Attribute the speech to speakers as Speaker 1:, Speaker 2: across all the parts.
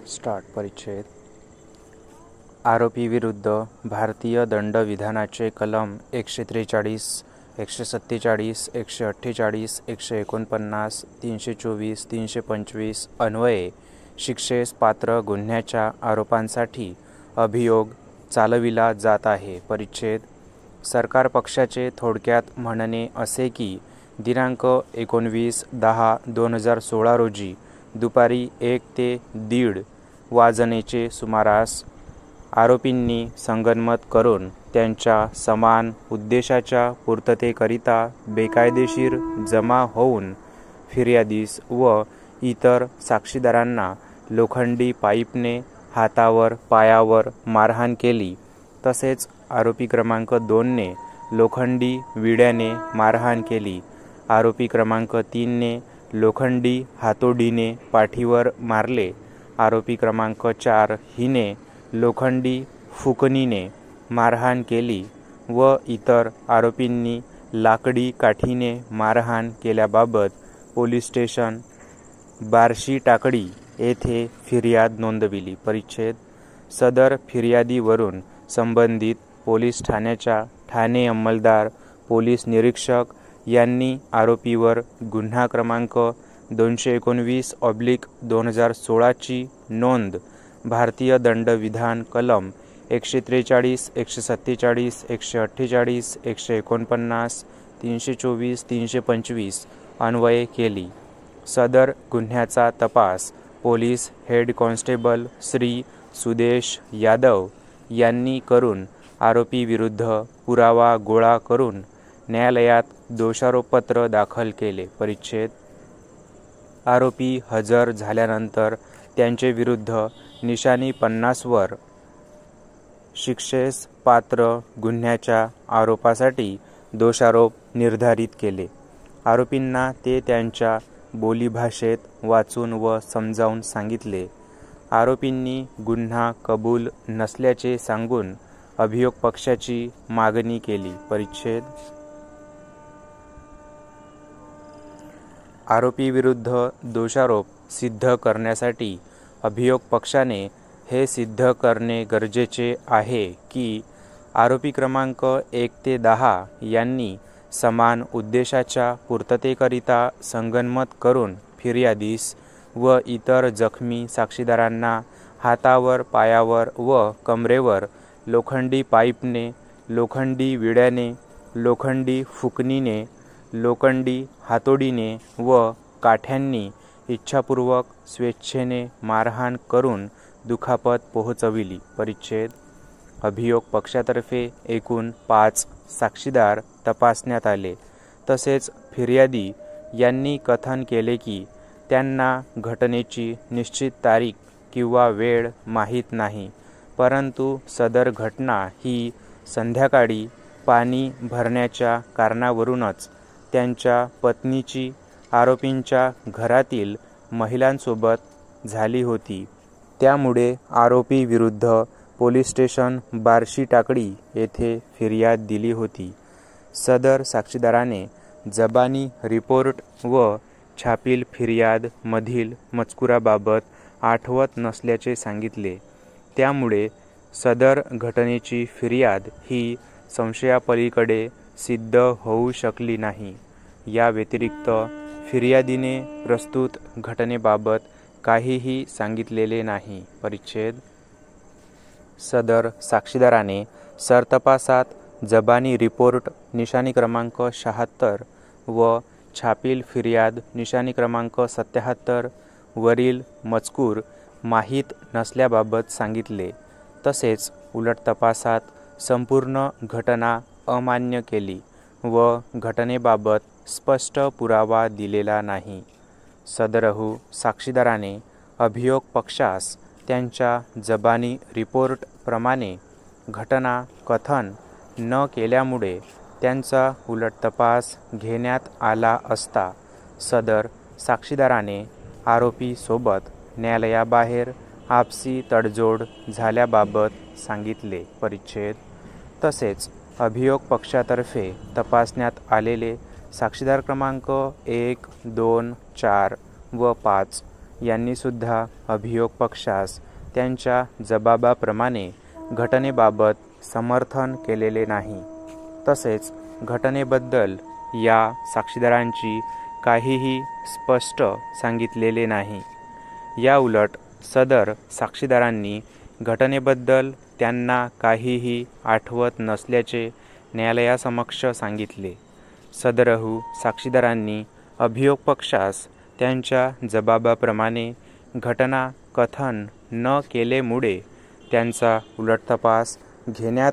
Speaker 1: परिच्छेद आरोपी विरुद्ध भारतीय दंडविधानाचे कलम 143, 147, 148, 149, 324, 325 अन्वये शिक्षेस पात्र गुन्ह्याच्या आरोपांसाठी अभियोग चालविला जात आहे. परिच्छेद सरकार पक्षाचे थोडक्यात म्हणणे असे की दिनांक 19/10/2016 रोजी दुपारी 1 ते 1:30 वाजण्याचे सुमारास आरोपींनी संगनमत करून त्यांच्या समान उद्देशाच्या पूर्ततेकरिता बेकायदेशीर जमा होऊन फिर्यादीस व इतर साक्षीदारांना लोखंडी पाईपने हातावर पायावर मारहाण केली. तसेच आरोपी क्रमांक 2ने लोखंडी विड्याने मारहाण केली. आरोपी क्रमांक 3ने लोखंडी हातोडीने पाठीवर मारले. आरोपी क्रमांक 4 हिने लोखंडी फुकणीने मारहाण केली व इतर आरोपींनी लाकडी काठीने मारहाण केल्याबाबत पोलीस स्टेशन बार्शी टाकळी येथे फिर्याद नोंदविली. परिच्छेद सदर फिर्यादीवरून संबंधित पोलीस ठाण्याच्या ठाणे अंमलदार पोलीस निरीक्षक यांनी आरोपीवर गुन्हा क्रमांक 219/2016 ची नोंद भारतीय दंडविधान कलम 143, 147, 148, 149, 324, 325 अन्वये केली. सदर गुन्ह्याचा तपास police head constable Shri Sudesh Yadav यांनी करून आरोपी विरुद्ध पुरावा गोळा करून न्यायालयात दोषारोपपत्र दाखल केले. परिच्छेद आरोपी हजर झाल्यानंतर त्यांचे विरुद्ध निशाणी 50 वर शिक्षेस पात्र गुन्ह्याच्या आरोपासाठी दोषारोप निर्धारित केले. आरोपींना ते त्यांच्या बोलीभाषेत वाचून व समजावून सांगितले. आरोपींनी गुन्हा कबूल नसल्याचे सांगून अभियोग पक्षाची मागणी केली. परिच्छेद आरोपी विरुद्ध दोषारोप सिद्ध करण्यासाठी अभियोग पक्षाने हे सिद्ध करणे गरजेचे आहे की आरोपी क्रमांक 1 ते 10 यांनी समान उद्देशाच्या पूर्ततेकरिता संगनमत करून फिर्यादीस व इतर जखमी साक्षीदारांना हातावर पायावर व कमरेवर लोखंडी पाईपने, लोखंडी विड्याने, लोखंडी फुकणीने, लोखंडी हातोडीने व काठ्यांनी इच्छापूर्वक स्वेच्छेने मारहाण करून दुखापत पोहोचविली. परिच्छेद अभियोग पक्षातर्फे एकूण 5 साक्षीदार तपासण्यात आले. तसेच फिर्यादी यांनी कथन केले की त्यांना घटनेची निश्चित तारीख किंवा वेळ माहीत नाही, परंतु सदर घटना ही संध्याकाळी पाणी भरण्याच्या कारणावरूनच त्यांच्या पत्नीची आरोपींच्या घरातील महिलांसोबत झाली होती. त्यामुळे आरोपी विरुद्ध पोलीस स्टेशन बार्शी टाकळी येथे फिर्याद दिली होती. सदर साक्षीदाराने जबानी रिपोर्ट व छापील फिर्याद मधील मजकुराबाबत आठवत नसल्याचे सांगितले. त्यामुळे सदर घटनेची फिर्याद ही संशयापलीकडे सिद्ध होऊ शकली नाही. या व्यतिरिक्त फिर्यादीने प्रस्तुत घटनेबाबत काहीही सांगितलेले नाही. परिच्छेद सदर साक्षीदाराने सरतपासात जबानी रिपोर्ट निशाणी क्रमांक 76 व छापील फिर्याद निशाणी क्रमांक 77 वरील मजकूर माहीत नसल्याबाबत सांगितले. तसेच उलट तपासात संपूर्ण घटना अमान्य केली व घटनेबाबत स्पष्ट पुरावा दिलेला नाही. सदरहू साक्षीदाराने अभियोग पक्षास त्यांच्या जबानी रिपोर्ट प्रमाणे घटना कथन न केल्यामुळे त्यांचा उलट तपास घेण्यात आला असता सदर साक्षीदाराने आरोपी सोबत न्यायालयाबाहेर आपसी तडजोड झाल्याबाबत सांगितले. परिच्छेद तसेच अभियोग पक्षातर्फे तपासण्यात आलेले साक्षीदार क्रमांक 1, 2, 4 व 5 यांनीसुद्धा अभियोग पक्षास त्यांच्या जबाबाप्रमाणे घटनेबाबत समर्थन केलेले नाही. तसेच घटनेबद्दल या साक्षीदारांची काहीही स्पष्ट सांगितलेले नाही. या उलट सदर साक्षीदारांनी घटनेबद्दल त्यांना काहीही आठवत नसल्याचे न्यायालयासमक्ष सांगितले. सदरहू साक्षीदारांनी अभियोग पक्षास त्यांच्या जबाबाप्रमाणे घटना कथन न केलेमुळे त्यांचा उलट तपास घेण्यात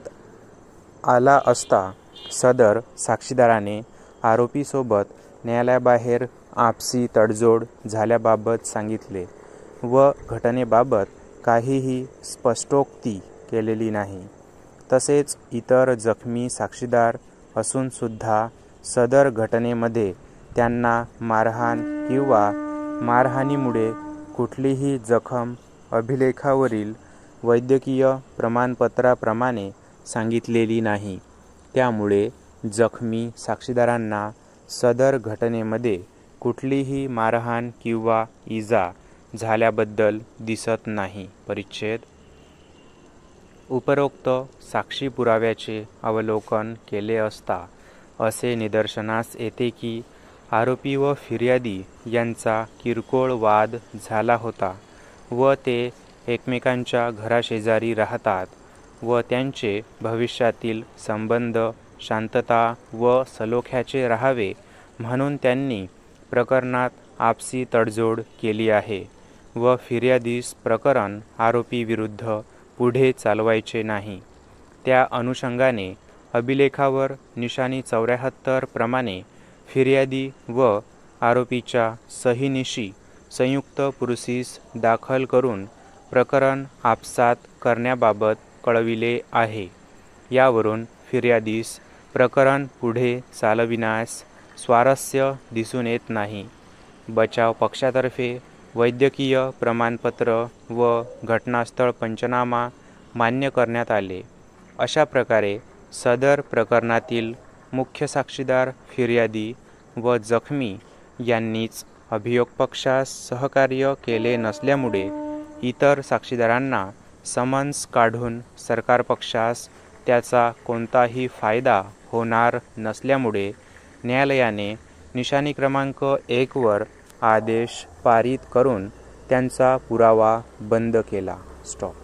Speaker 1: आला असता सदर साक्षीदाराने आरोपीसोबत न्यायालयाबाहेर आपसी तडजोड झाल्याबाबत सांगितले व घटनेबाबत काहीही स्पष्टोक्ती केलेली नाही. तसेच इतर जखमी साक्षीदार असूनसुद्धा सदर घटनेमध्ये त्यांना मारहाण किंवा मारहाणीमुळे कुठलीही जखम अभिलेखावरील वैद्यकीय प्रमाणपत्राप्रमाणे सांगितलेली नाही. त्यामुळे जखमी साक्षीदारांना सदर घटनेमध्ये कुठलीही मारहाण किंवा इजा झाल्याबद्दल दिसत नाही. परिच्छेद उपरोक्त साक्षी पुराव्याचे अवलोकन केले असता असे निदर्शनास येते की आरोपी व फिर्यादी यांचा किरकोळ वाद झाला होता व ते एकमेकांच्या घराशेजारी राहतात व त्यांचे भविष्यातील संबंध शांतता व सलोख्याचे राहावे म्हणून त्यांनी प्रकरणात आपसी तडजोड केली आहे व फिर्यादीस प्रकरण आरोपीविरुद्ध पुढे चालवायचे नाही. त्या अनुषंगाने अभिलेखावर निशाणी 74 प्रमाणे फिर्यादी व आरोपीच्या सहीनिशी संयुक्त पुरुषीस दाखल करून प्रकरण आपसात करण्याबाबत कळविले आहे. यावरून फिर्यादीस प्रकरण पुढे चालविण्यास स्वारस्य दिसून येत नाही. बचाव पक्षातर्फे वैद्यकीय प्रमाणपत्र व घटनास्थळ पंचनामा मान्य करण्यात आले. अशा प्रकारे सदर प्रकरणातील मुख्य साक्षीदार फिर्यादी व जखमी यांनीच अभियोग पक्षास सहकार्य केले नसल्यामुळे इतर साक्षीदारांना समन्स काढून सरकार पक्षास त्याचा कोणताही फायदा होणार नसल्यामुळे न्यायालयाने निशाणी क्रमांक 1 वर आदेश पारित करून त्यांचा पुरावा बंद केला. स्टॉप.